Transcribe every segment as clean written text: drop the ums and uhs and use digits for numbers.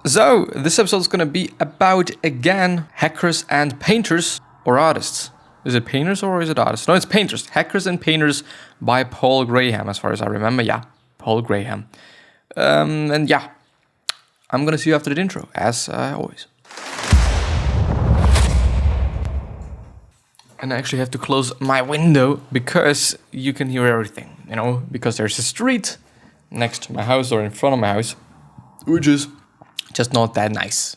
So, this episode is going to be about, again, hackers and painters or artists. Is it painters or is it artists? No, it's painters. Hackers and Painters by Paul Graham, as far as I remember. Yeah, Paul Graham. And yeah, I'm going to see you after the intro, as always. And I actually have to close my window because you can hear everything, because there's a street next to my house or in front of my house, which is just not that nice,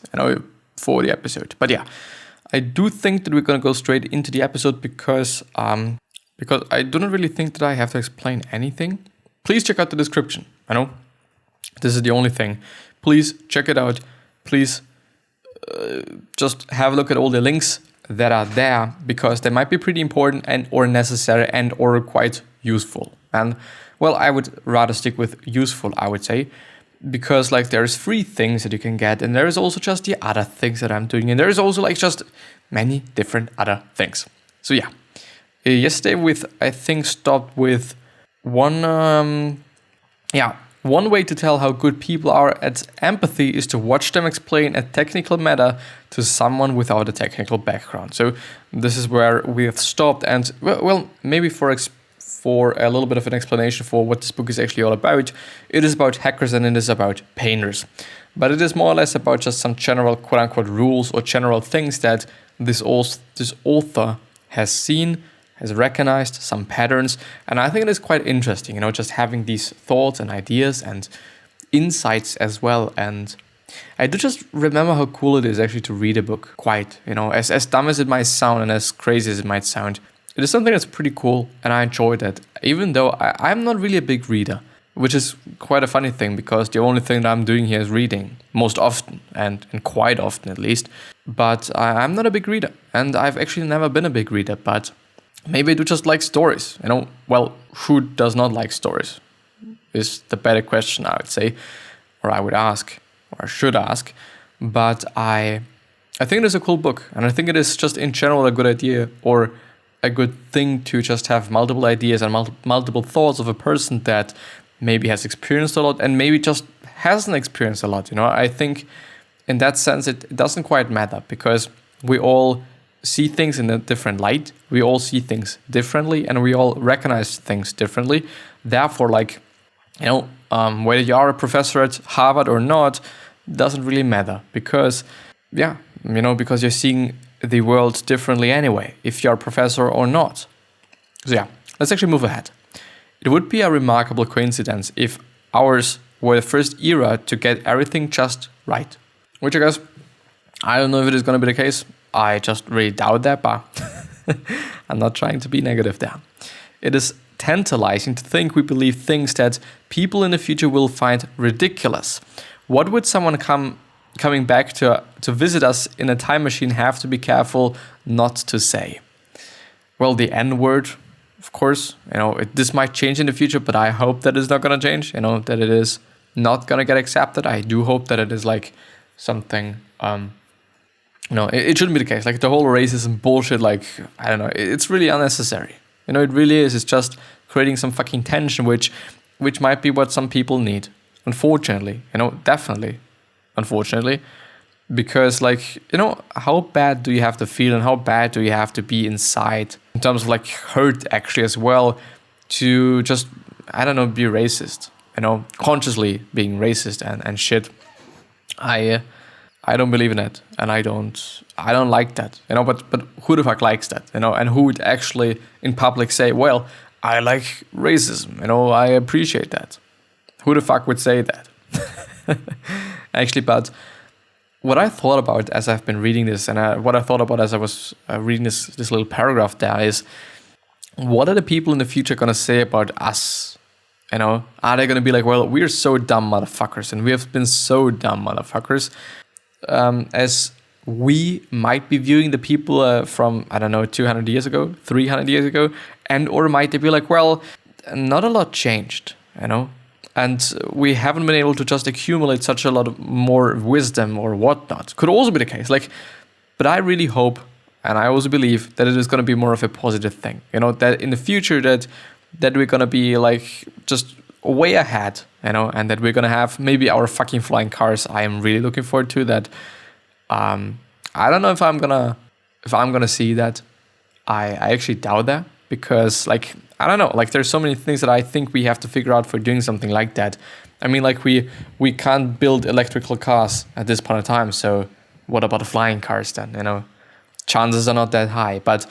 for the episode. But yeah, I do think that we're going to go straight into the episode because I do not really think that I have to explain anything. Please check out the description. This is the only thing. Please check it out. Please just have a look at all the links that are there because they might be pretty important and or necessary and or quite useful. And well, I would rather stick with useful, I would say. Because there's free things that you can get, and there is also just the other things that I'm doing, and there is also just many different other things. So yeah, yesterday I think stopped with one way to tell how good people are at empathy is to watch them explain a technical matter to someone without a technical background. So this is where we have stopped, and well maybe for a little bit of an explanation for what this book is actually all about. It is about hackers and it is about painters. But it is more or less about just some general quote-unquote rules or general things that this author has seen, has recognized, some patterns. And I think it is quite interesting, just having these thoughts and ideas and insights as well. And I do just remember how cool it is actually to read a book quite, as dumb as it might sound and as crazy as it might sound. It is something that's pretty cool, and I enjoy that, even though I'm not really a big reader, which is quite a funny thing, because the only thing that I'm doing here is reading, most often, and quite often at least, but I'm not a big reader, and I've actually never been a big reader, but maybe I do just like stories, well, who does not like stories, is the better question, I would say, or I would ask, or I should ask, but I think it is a cool book, and I think it is just in general a good idea, or a good thing to just have multiple ideas and multiple thoughts of a person that maybe has experienced a lot and maybe just hasn't experienced a lot. I think in that sense it doesn't quite matter because we all see things in a different light. We all see things differently and we all recognize things differently. Therefore, whether you are a professor at Harvard or not doesn't really matter because you're seeing the world differently anyway, if you're a professor or not. So yeah, let's actually move ahead. It would be a remarkable coincidence if ours were the first era to get everything just right. Which I guess, I don't know if it is going to be the case. I just really doubt that, but I'm not trying to be negative there. It is tantalizing to think we believe things that people in the future will find ridiculous. What would someone coming back to visit us in a time machine have to be careful not to say? Well, the N-word, of course, this might change in the future, but I hope that it's not going to change, that it is not going to get accepted. I do hope that it is something, it shouldn't be the case. The whole racism bullshit, I don't know, it's really unnecessary. It really is. It's just creating some fucking tension, which might be what some people need. Unfortunately, definitely. Unfortunately, because how bad do you have to feel and how bad do you have to be inside in terms of hurt actually as well to just, I don't know, be racist, consciously being racist and shit. I don't believe in it and I don't like that, but who the fuck likes that, and who would actually in public say, well, I like racism, I appreciate that. Who the fuck would say that? Actually, but what I thought about as I've been reading this and what I thought about as I was reading this little paragraph there is, what are the people in the future going to say about us? Are they going to be like, well, we're so dumb motherfuckers and we have been so dumb motherfuckers, as we might be viewing the people from, I don't know, 200 years ago, 300 years ago, and or might they be like, well, not a lot changed, and we haven't been able to just accumulate such a lot of more wisdom or whatnot. Could also be the case. But I really hope, and I also believe that it is going to be more of a positive thing. That in the future that we're going to be just way ahead, and that we're gonna have maybe our fucking flying cars. I am really looking forward to that. I don't know if I'm gonna see that. I actually doubt that, because like, I don't know, like there's so many things that I think we have to figure out for doing something like that. I mean, like we can't build electrical cars at this point in time, so what about the flying cars then? Chances are not that high. But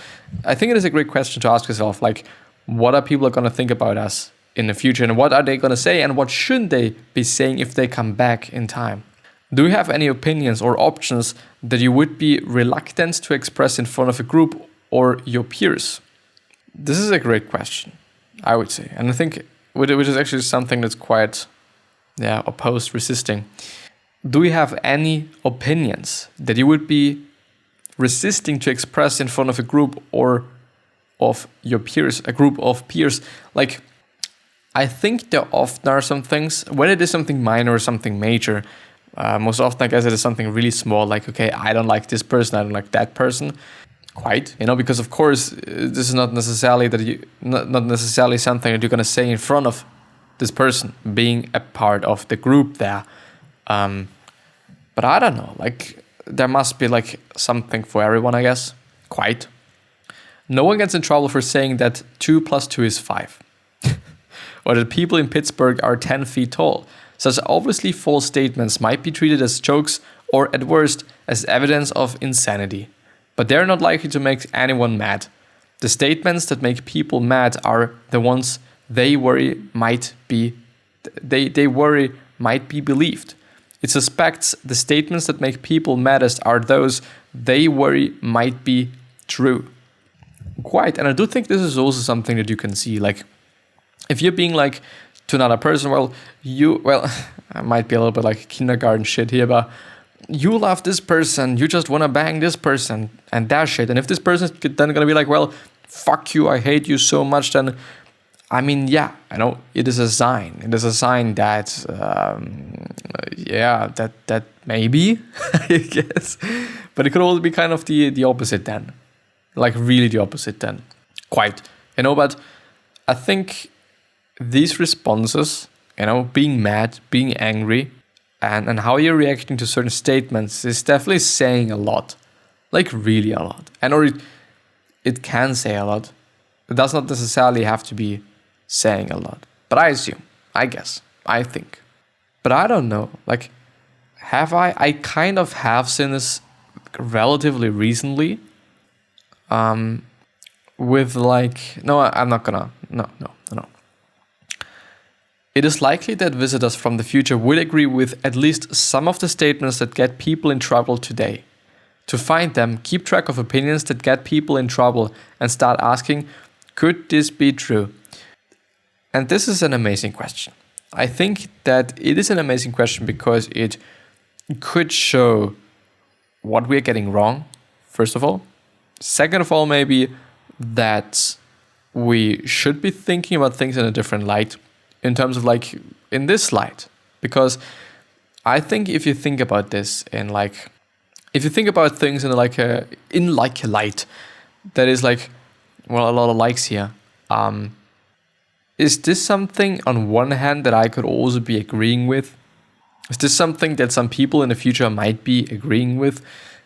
I think it is a great question to ask yourself, like, what are people going to think about us in the future, and what are they going to say, and what shouldn't they be saying if they come back in time? Do you have any opinions or options that you would be reluctant to express in front of a group or your peers? This is a great question, I would say. And I think, which is actually something that's quite, opposed, resisting. Do you have any opinions that you would be resisting to express in front of a group or of your peers, a group of peers? Like, I think there often are some things, whether it is something minor or something major, most often I guess it is something really small, like, okay, I don't like this person, I don't like that person, quite, because of course this is not necessarily not necessarily something that you're going to say in front of this person, being a part of the group there. But I don't know, like, there must be like something for everyone, I guess. Quite. No one gets in trouble for saying that 2 + 2 is 5. Or that people in Pittsburgh are 10 feet tall. Such obviously false statements might be treated as jokes or, at worst, as evidence of insanity. But they're not likely to make anyone mad. The statements that make people mad are the ones they worry might be believed. It suspects the statements that make people maddest are those they worry might be true. Quite. And I do think this is also something that you can see. Like, if you're being like to another person, I might be a little bit like kindergarten shit here, but you love this person, you just want to bang this person and that shit. And if this person is then going to be like, well, fuck you, I hate you so much, then I mean, yeah, I know it is a sign. It is a sign that, that maybe, I guess. But it could also be kind of the opposite then. Like really the opposite then. Quite. But I think these responses, being mad, being angry, and how you're reacting to certain statements is definitely saying a lot. Like really a lot. Or it can say a lot. It does not necessarily have to be saying a lot. But I assume, I guess, I think. But I don't know. Like, have I kind of have seen this relatively recently. With like, no, I'm not gonna, no. It is likely that visitors from the future would agree with at least some of the statements that get people in trouble today. To find them, keep track of opinions that get people in trouble and start asking, could this be true? And this is an amazing question. I think that it is an amazing question because it could show what we're getting wrong, first of all. Second of all, maybe that we should be thinking about things in a different light, in terms of like in this light. Because I think if you think about this if you think about things in like a light that is like, well, a lot of likes here. Is this something on one hand that I could also be agreeing with? Is this something that some people in the future might be agreeing with?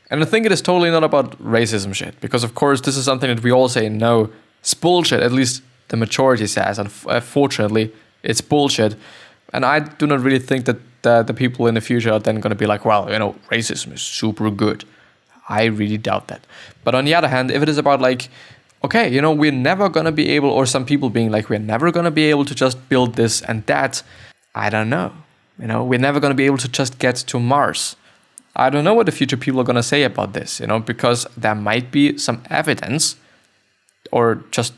And I think it is totally not about racism shit, because of course this is something that we all say, no, it's bullshit, at least the majority says, and fortunately it's bullshit. And I do not really think that the people in the future are then going to be like, well, racism is super good. I really doubt that. But on the other hand, if it is about like, okay, we're never going to be able, or some people being like, we're never going to be able to just build this and that, I don't know. We're never going to be able to just get to Mars. I don't know what the future people are going to say about this, because there might be some evidence, or just,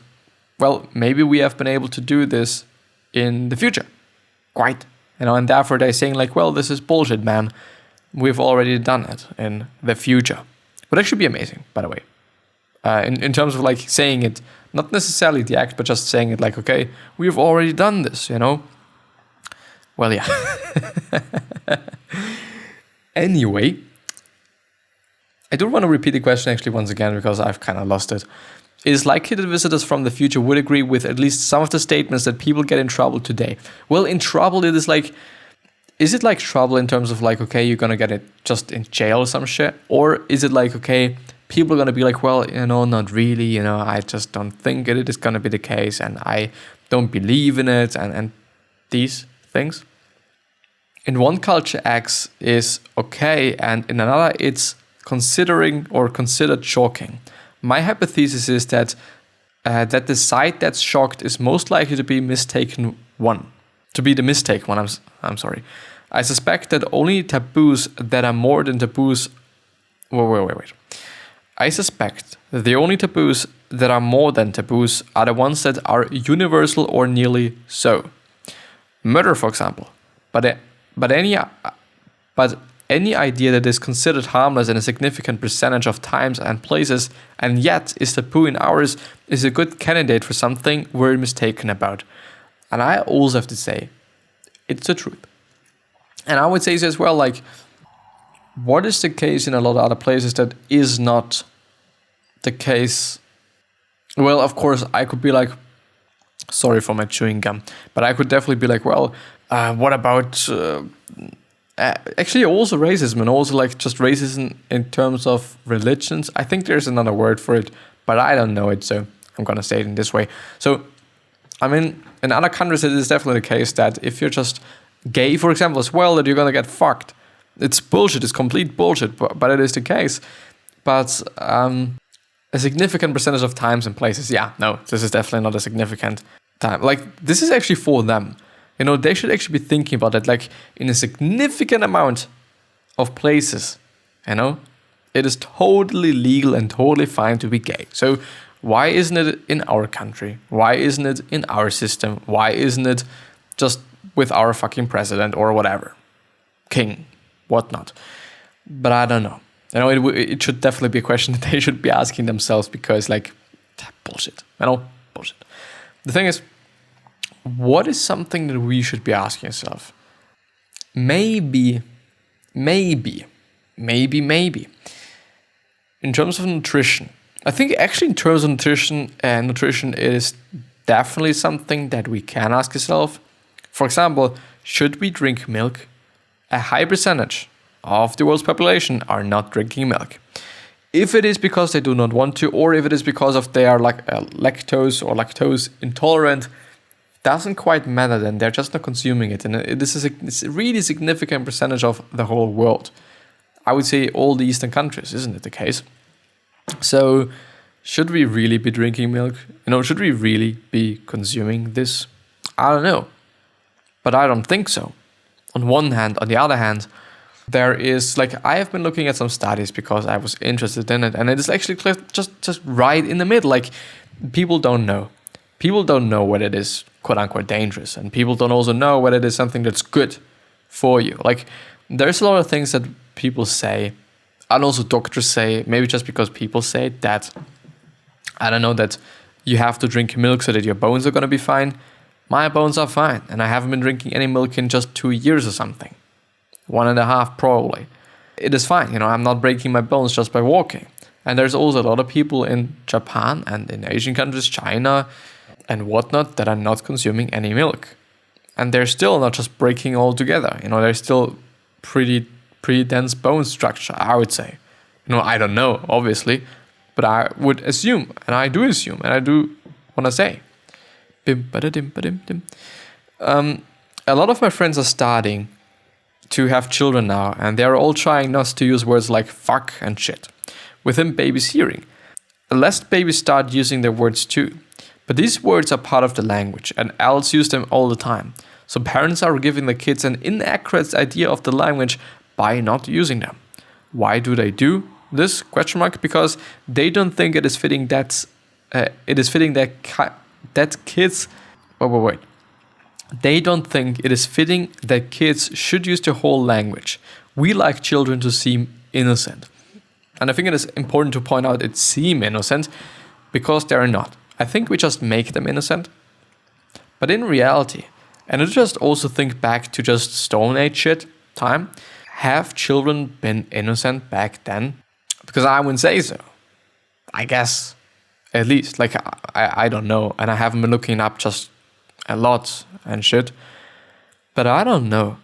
well, maybe we have been able to do this in the future. Quite. And therefore they're saying like, well, this is bullshit, man. We've already done it in the future. Would actually be amazing, by the way. In terms of like saying it, not necessarily the act, but just saying it like, okay, we've already done this, Well, yeah. Anyway, I do want to repeat the question actually once again because I've kind of lost it. It is likely that visitors from the future would agree with at least some of the statements that people get in trouble today. Well, in trouble, it is like, is it like trouble in terms of like, okay, you're gonna get it just in jail or some shit? Or is it like, okay, people are gonna be like, well, not really, I just don't think it is gonna be the case, and I don't believe in it, and these things. In one culture, X is okay, and in another, it's considered shocking. My hypothesis is that the side that's shocked is most likely to be the mistake one. I'm sorry. I suspect that only taboos that are more than taboos. Wait. I suspect that the only taboos that are more than taboos are the ones that are universal or nearly so. Murder, for example. But any idea that is considered harmless in a significant percentage of times and places, and yet is taboo in ours, is a good candidate for something we're mistaken about. And I also have to say, it's the truth. And I would say as well, like, what is the case in a lot of other places that is not the case? Well, of course, I could be like, sorry for my chewing gum, but I could definitely be like, well, what about... actually also racism, and also like just racism in terms of religions. I think there's another word for it, but I don't know it, so I'm gonna say it in this way. So, I mean, in other countries it is definitely the case that if you're just gay, for example, as well, that you're gonna get fucked. It's bullshit, it's complete bullshit, but it is the case. But a significant percentage of times and places, this is definitely not a significant time. Like, this is actually for them. They should actually be thinking about it, like, in a significant amount of places, it is totally legal and totally fine to be gay. So why isn't it in our country? Why isn't it in our system? Why isn't it just with our fucking president or whatever? King, whatnot. But I don't know. It should definitely be a question that they should be asking themselves, because, like, bullshit. Bullshit. The thing is, what is something that we should be asking ourselves? Maybe. In terms of nutrition, I think actually in terms of nutrition, it is definitely something that we can ask ourselves. For example, should we drink milk? A high percentage of the world's population are not drinking milk. If it is because they do not want to, or if it is because of they are like lactose or lactose intolerant, doesn't quite matter. Then they're just not consuming it, and it's a really significant percentage of the whole world. I would say all the Eastern countries, isn't it the case? So should we really be drinking milk? Should we really be consuming this? I don't know, but I don't think so. On one hand, on the other hand, there is, like, I have been looking at some studies because I was interested in it, and it is actually just right in the middle. Like, people don't know. People don't know whether it is quote-unquote dangerous, and people don't also know whether it is something that's good for you. Like, there's a lot of things that people say, and also doctors say, maybe just because people say that, I don't know, that you have to drink milk so that your bones are going to be fine. My bones are fine, and I haven't been drinking any milk in just 2 years or something. 1.5 probably. It is fine, I'm not breaking my bones just by walking. And there's also a lot of people in Japan and in Asian countries, China and whatnot, that are not consuming any milk. And they're still not just breaking all together. They're still pretty dense bone structure, I would say. I don't know, obviously, but I would assume, and I do assume, and I do want to say. A lot of my friends are starting to have children now, and they're all trying not to use words like fuck and shit within babies' hearing. Lest babies start using their words too. But these words are part of the language, and adults use them all the time. So parents are giving their kids an inaccurate idea of the language by not using them. Why do they do this? Because they don't think it is fitting that kids. Wait. They don't think it is fitting that kids should use the whole language. We like children to seem innocent. And I think it is important to point out it seem innocent because they are not. I think we just make them innocent. But in reality, and I just also think back to just Stone Age shit time, have children been innocent back then? Because I wouldn't say so. I guess At least, like, I don't know. And I haven't been looking up just a lot and shit. But I don't know.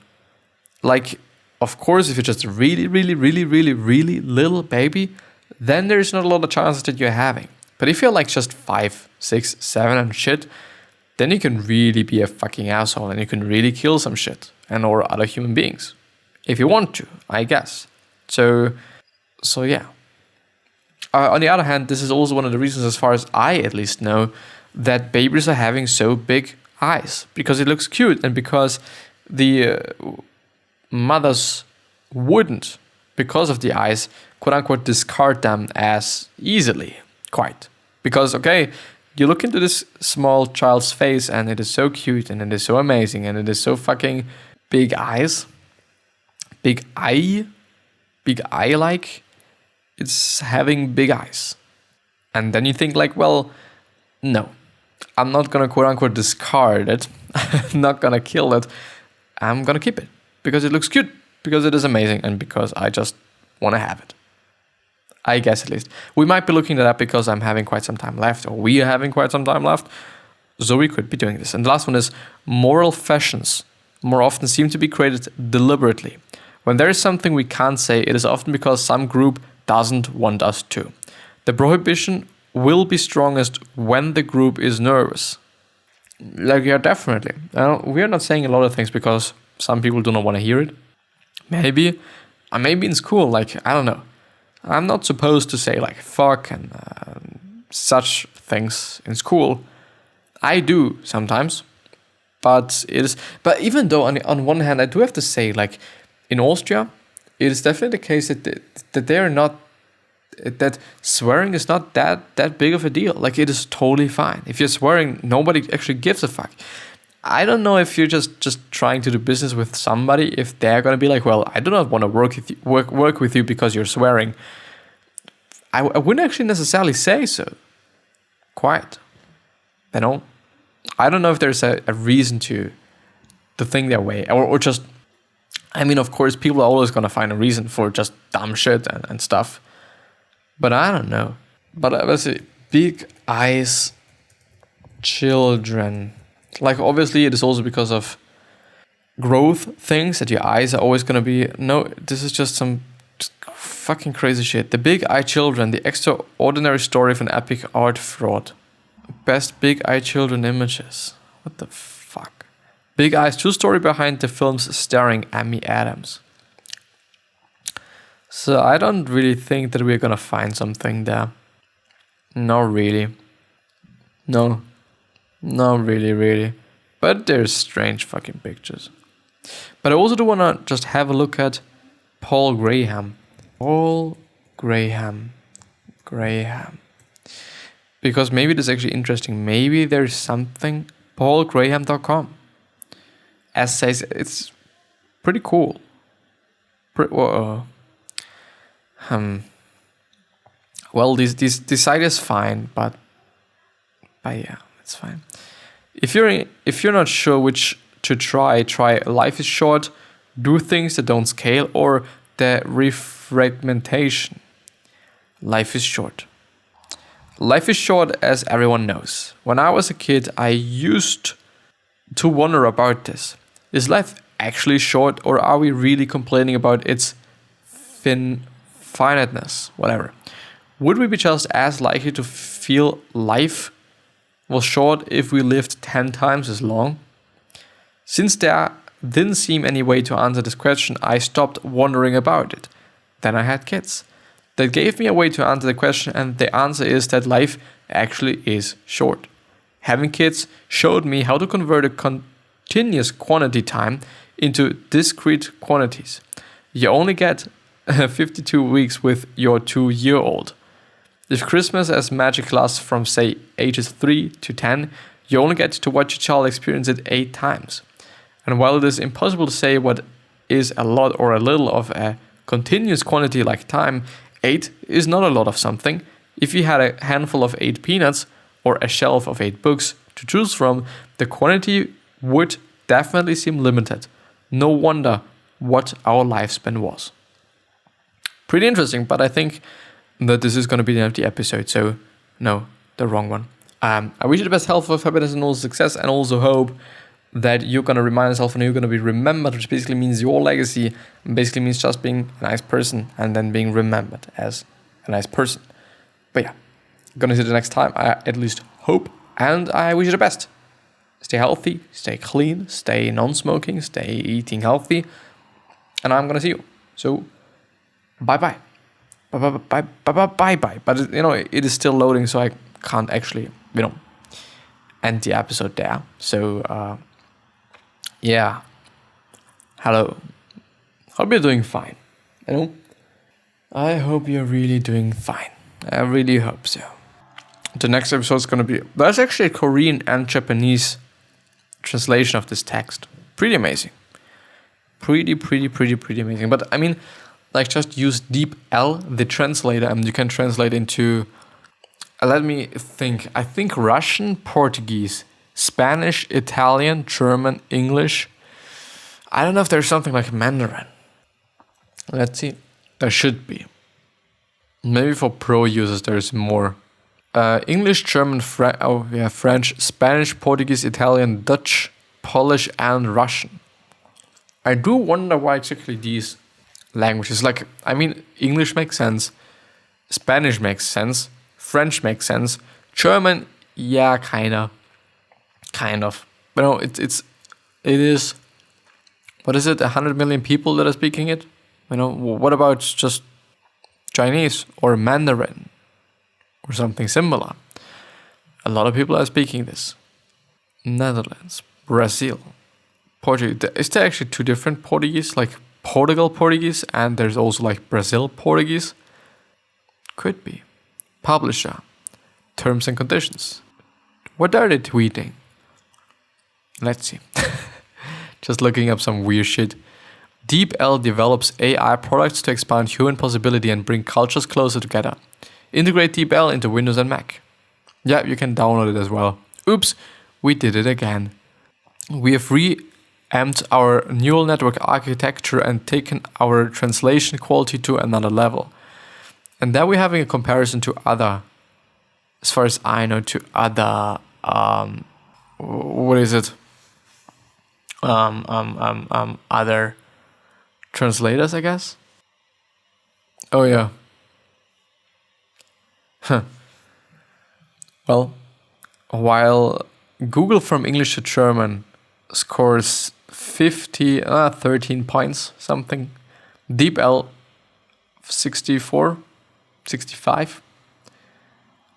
Like, of course, if you're just a really, really, really, really, really little baby, then there's not a lot of chances that you're having. But if you're like just 5, 6, 7 and shit, then you can really be a fucking asshole and you can really kill some shit and or other human beings. If you want to, I guess. So yeah. On the other hand, this is also one of the reasons, as far as I at least know, that babies are having so big eyes. Because it looks cute and because the mothers wouldn't, because of the eyes, quote-unquote, discard them as easily, quite. Because, okay, you look into this small child's face and it is so cute and it is so amazing and it is so fucking big eyes. Big eye-like. It's having big eyes. And then you think like, well, no, I'm not gonna quote-unquote discard it. I'm not gonna kill it. I'm gonna keep it because it looks cute, because it is amazing, and because I just want to have it. I guess at least. We might be looking that up because I'm having quite some time left, or we are having quite some time left, so we could be doing this. And the last one is moral fashions more often seem to be created deliberately. When there is something we can't say, it is often because some group doesn't want us to. The prohibition will be strongest when the group is nervous. Like, yeah, definitely. We are not saying a lot of things because some people do not want to hear it. Maybe in school, like, I don't know. I'm not supposed to say like fuck and such things in school. I do sometimes, but even though on one hand I do have to say, like, in Austria, it is definitely the case that they're not, that swearing is not that big of a deal. Like, it is totally fine. If you're swearing, nobody actually gives a fuck. I don't know if you're just trying to do business with somebody, if they're gonna be like, well, I do not want to work with you because you're swearing. I wouldn't actually necessarily say so. Quite. You know? I don't know if there's a reason to think that way, or just, I mean, of course, people are always gonna find a reason for just dumb shit and stuff. But I don't know. But let's see, big eyes, children. Like, obviously, it is also because of growth things that your eyes are always going to be... No, this is just some fucking crazy shit. The Big Eye Children, the extraordinary story of an epic art fraud. Best Big Eye Children images. What the fuck? Big Eye's true story behind the films starring Amy Adams. So I don't really think that we're going to find something there. Not really. No. Not really. But there's strange fucking pictures. But I also do want to just have a look at Paul Graham. Graham. Because maybe this is actually interesting. Maybe there's something. PaulGraham.com. Essays. It's pretty cool. Well, this site is fine, but yeah, it's fine. If you're not sure which to try Life is Short, Do Things That Don't Scale, or The Refragmentation. Life is short. Life is short, as everyone knows. When I was a kid, I used to wonder about this. Is life actually short, or are we really complaining about its finiteness? Whatever. Would we be just as likely to feel life was short if we lived 10 times as long? Since there didn't seem any way to answer this question, I stopped wondering about it. Then I had kids. That gave me a way to answer the question, and the answer is that life actually is short. Having kids showed me how to convert a continuous quantity time into discrete quantities. You only get 52 weeks with your 2-year-old. If Christmas as magic lasts from, say, ages 3 to 10, you only get to watch your child experience it 8 times. And while it is impossible to say what is a lot or a little of a continuous quantity like time, 8 is not a lot of something. If you had a handful of 8 peanuts or a shelf of 8 books to choose from, the quantity would definitely seem limited. No wonder what our lifespan was. Pretty interesting, but I think that this is going to be the end of the episode, so no, the wrong one. I wish you the best health, happiness, and also success, and also hope that you're going to remind yourself and you're going to be remembered, which basically means your legacy, and basically means just being a nice person and then being remembered as a nice person. But yeah, gonna see you the next time. I at least hope, and I wish you the best. Stay healthy, stay clean, stay non-smoking, stay eating healthy, and I'm gonna see you. So, bye-bye. Bye-bye. But, it is still loading, so I can't actually, end the episode there. So, yeah. Hello. Hope you're doing fine. I hope you're really doing fine. I really hope so. The next episode is going to be... There's actually a Korean and Japanese translation of this text. Pretty amazing. Pretty amazing. But, just use DeepL, the translator, and you can translate into... let me think. I think Russian, Portuguese, Spanish, Italian, German, English. I don't know if there's something like Mandarin. Let's see. There should be. Maybe for pro users there's more. English, German, French, Spanish, Portuguese, Italian, Dutch, Polish, and Russian. I do wonder why exactly these languages. English makes sense. Spanish makes sense. French makes sense. German, yeah, kind of. It is. What is it? 100 million people that are speaking it. What about just Chinese or Mandarin or something similar? A lot of people are speaking this. Netherlands, Brazil, Portuguese. Is there actually two different Portuguese, like Portugal Portuguese, and there's also like Brazil Portuguese? Could be. Publisher, terms and conditions. What are they tweeting? Let's see. Just looking up some weird shit. DeepL develops AI products to expand human possibility and bring cultures closer together. Integrate DeepL into Windows and Mac. Yeah, you can download it as well. Oops, we did it again. We have reamped our neural network architecture and taken our translation quality to another level. And then we're having a comparison to other, as far as I know, to other, other translators, I guess. Oh yeah. Well, while Google from English to German scores 13 points, something. DeepL 64, 65.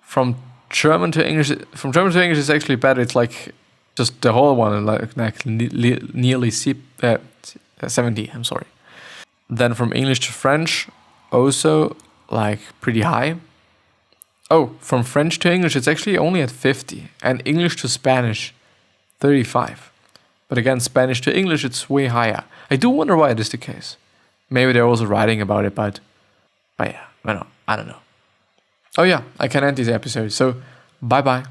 From German to English is actually better. It's like just the whole one, like nearly 70. I'm sorry. Then from English to French, also like pretty high. Oh, from French to English, it's actually only at 50, and English to Spanish, 35. But again, Spanish to English, it's way higher. I do wonder why it is the case. Maybe they're also writing about it, but yeah, I don't know. Oh yeah, I can end this episode. So, bye-bye.